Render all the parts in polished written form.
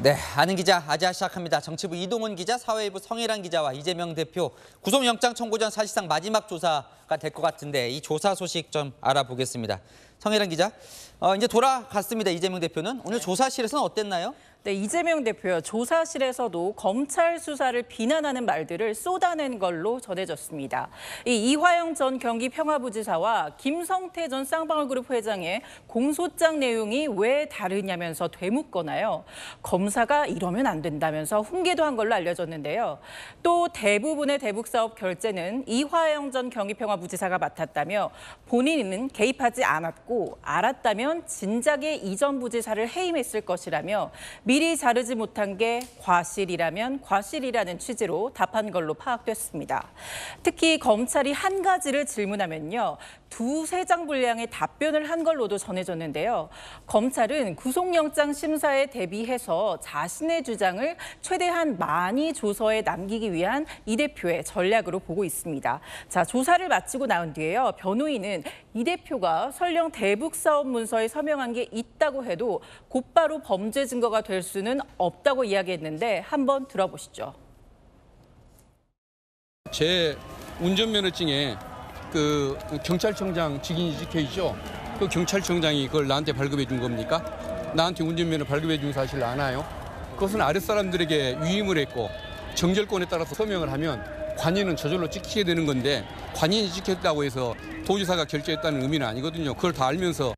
네, 아는 기자 아자 시작합니다. 정치부 이동훈 기자, 사회부 성일환 기자와 이재명 대표 구속영장 청구 전 사실상 마지막 조사가 될 것 같은데 이 조사 소식 좀 알아보겠습니다. 성일환 기자, 이제 돌아갔습니다. 이재명 대표는 오늘 조사실에서는 어땠나요? 네, 이재명 대표요. 조사실에서도 검찰 수사를 비난하는 말들을 쏟아낸 걸로 전해졌습니다. 이화영 전 경기평화부지사와 김성태 전 쌍방울그룹 회장의 공소장 내용이 왜 다르냐면서 되묻거나요. 검사가 이러면 안 된다면서 훈계도 한 걸로 알려졌는데요. 또 대부분의 대북사업 결제는 이화영 전 경기평화부지사가 맡았다며 본인은 개입하지 않았고 알았다면 진작에 이전 부지사를 해임했을 것이라며 미리 자르지 못한 게 과실이라면 과실이라는 취지로 답한 걸로 파악됐습니다. 특히 검찰이 한 가지를 질문하면요. 두세 장 분량의 답변을 한 걸로도 전해졌는데요. 검찰은 구속영장 심사에 대비해서 자신의 주장을 최대한 많이 조서에 남기기 위한 이 대표의 전략으로 보고 있습니다. 자, 조사를 마치고 나온 뒤에요. 변호인은 이 대표가 설령 대북 사업 문서에 서명한 게 있다고 해도 곧바로 범죄 증거가 될 수는 없다고 이야기했는데 한번 들어보시죠. 제 운전면허증에 그 경찰청장 직인이 찍혀 있죠. 그 경찰청장이 그걸 나한테 발급해 준 겁니까? 나한테 운전면허 발급해 준 사실 아나요? 그것은 아랫사람들에게 위임을 했고 정결권에 따라서 서명을 하면 관인은 저절로 찍히게 되는 건데 관인이 찍혔다고 해서 도지사가 결재했다는 의미는 아니거든요. 그걸 다 알면서.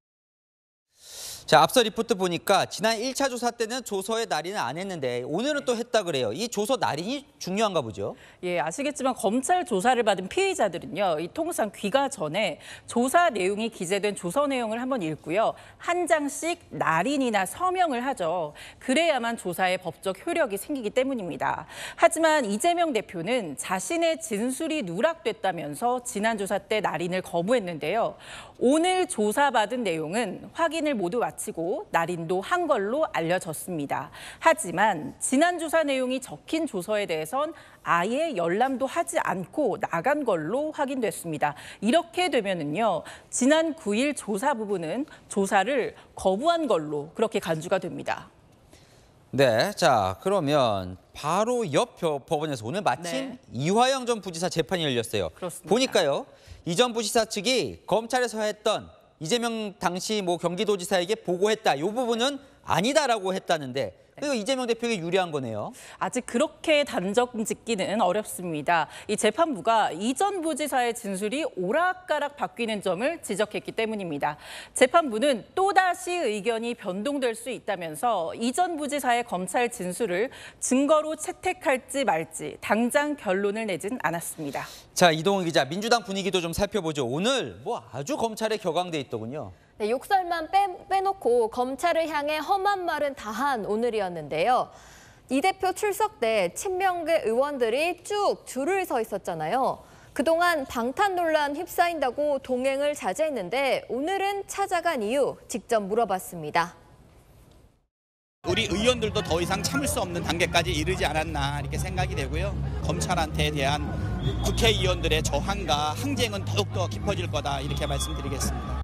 자, 앞서 리포트 보니까 지난 1차 조사 때는 조서의 날인을 안 했는데 오늘은 또 했다 그래요. 이 조서 날인이 중요한가 보죠? 예, 아시겠지만 검찰 조사를 받은 피의자들은요. 통상 귀가 전에 조사 내용이 기재된 조서 내용을 한번 읽고요. 한 장씩 날인이나 서명을 하죠. 그래야만 조사에 법적 효력이 생기기 때문입니다. 하지만 이재명 대표는 자신의 진술이 누락됐다면서 지난 조사 때 날인을 거부했는데요. 오늘 조사받은 내용은 확인을 모두 마치고 날인도 한 걸로 알려졌습니다. 하지만 지난 조사 내용이 적힌 조서에 대해선 아예 열람도 하지 않고 나간 걸로 확인됐습니다. 이렇게 되면은요, 지난 9일 조사 부분은 조사를 거부한 걸로 그렇게 간주가 됩니다. 네, 자 그러면 바로 옆 법원에서 오늘 마침 이화영 전 부지사 재판이 열렸어요. 그렇습니다. 보니까요, 이전 부지사 측이 검찰에서 했던 이재명 당시 경기도지사에게 보고했다. 이 부분은 아니다라고 했다는데 그리고 이재명 대표에게 유리한 거네요. 아직 그렇게 단정 짓기는 어렵습니다. 이 재판부가 이전 부지사의 진술이 오락가락 바뀌는 점을 지적했기 때문입니다. 재판부는 또다시 의견이 변동될 수 있다면서 이전 부지사의 검찰 진술을 증거로 채택할지 말지 당장 결론을 내진 않았습니다. 자, 이동훈 기자, 민주당 분위기도 좀 살펴보죠. 오늘 아주 검찰에 격앙돼 있더군요. 네, 욕설만 빼놓고 검찰을 향해 험한 말은 다한 오늘이었는데요. 이 대표 출석 때 친명계 의원들이 쭉 줄을 서 있었잖아요. 그동안 방탄 논란 휩싸인다고 동행을 자제했는데 오늘은 찾아간 이유 직접 물어봤습니다. 우리 의원들도 더 이상 참을 수 없는 단계까지 이르지 않았나 이렇게 생각이 되고요. 검찰한테 대한 국회의원들의 저항과 항쟁은 더욱더 깊어질 거다 이렇게 말씀드리겠습니다.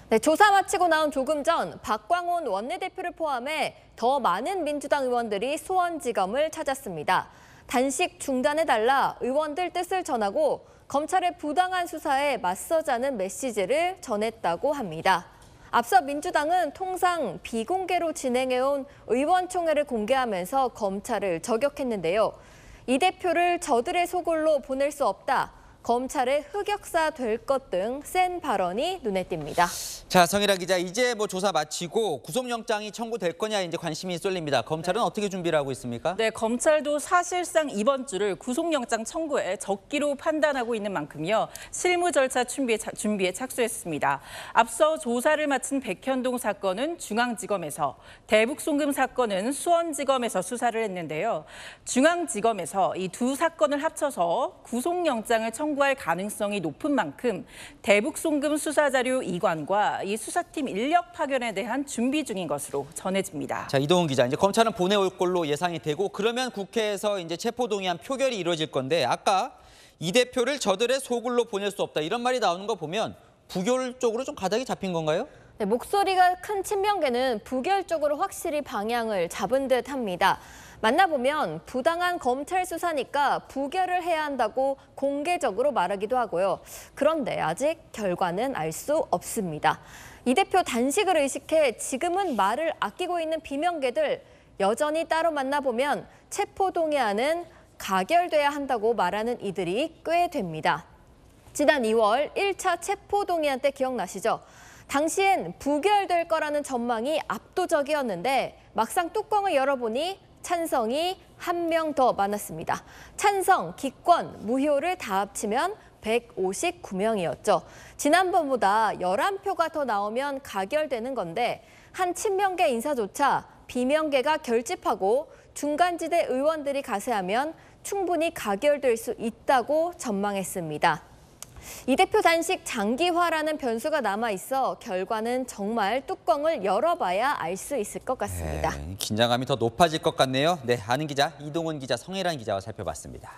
네, 조사 마치고 나온 조금 전 박광온 원내대표를 포함해 더 많은 민주당 의원들이 수원지검을 찾았습니다. 단식 중단해달라 의원들 뜻을 전하고 검찰의 부당한 수사에 맞서자는 메시지를 전했다고 합니다. 앞서 민주당은 통상 비공개로 진행해온 의원총회를 공개하면서 검찰을 저격했는데요. 이 대표를 저들의 소굴로 보낼 수 없다. 검찰의 흑역사 될 것 등 센 발언이 눈에 띕니다. 자, 성일환 기자, 이제 조사 마치고 구속영장이 청구될 거냐 이제 관심이 쏠립니다. 검찰은 어떻게 준비를 하고 있습니까? 네, 검찰도 사실상 이번 주를 구속영장 청구에 적기로 판단하고 있는 만큼요. 실무 절차 준비에 착수했습니다. 앞서 조사를 마친 백현동 사건은 중앙지검에서, 대북송금 사건은 수원지검에서 수사를 했는데요. 중앙지검에서 이 두 사건을 합쳐서 구속영장을 청구할 가능성이 높은 만큼 대북송금 수사자료 이관과 이 수사팀 인력 파견에 대한 준비 중인 것으로 전해집니다. 자, 이동훈 기자, 이제 검찰은 보내올 걸로 예상이 되고 그러면 국회에서 이제 체포동의안 표결이 이루어질 건데 아까 이 대표를 저들의 소굴로 보낼 수 없다 이런 말이 나오는 거 보면 부결 쪽으로 좀 가닥이 잡힌 건가요? 네, 목소리가 큰 친명계는 부결 쪽으로 확실히 방향을 잡은 듯합니다. 만나보면 부당한 검찰 수사니까 부결을 해야 한다고 공개적으로 말하기도 하고요. 그런데 아직 결과는 알 수 없습니다. 이 대표 단식을 의식해 지금은 말을 아끼고 있는 비명계들 여전히 따로 만나보면 체포동의안은 가결돼야 한다고 말하는 이들이 꽤 됩니다. 지난 2월 1차 체포동의안 때 기억나시죠? 당시엔 부결될 거라는 전망이 압도적이었는데 막상 뚜껑을 열어보니 찬성이 한 명 더 많았습니다. 찬성, 기권, 무효를 다 합치면 159명이었죠. 지난번보다 11표가 더 나오면 가결되는 건데 한 친명계 인사조차 비명계가 결집하고 중간지대 의원들이 가세하면 충분히 가결될 수 있다고 전망했습니다. 이 대표 단식 장기화라는 변수가 남아있어 결과는 정말 뚜껑을 열어봐야 알 수 있을 것 같습니다. 네, 긴장감이 더 높아질 것 같네요. 네, 아는 기자 이동훈 기자, 성혜란 기자와 살펴봤습니다.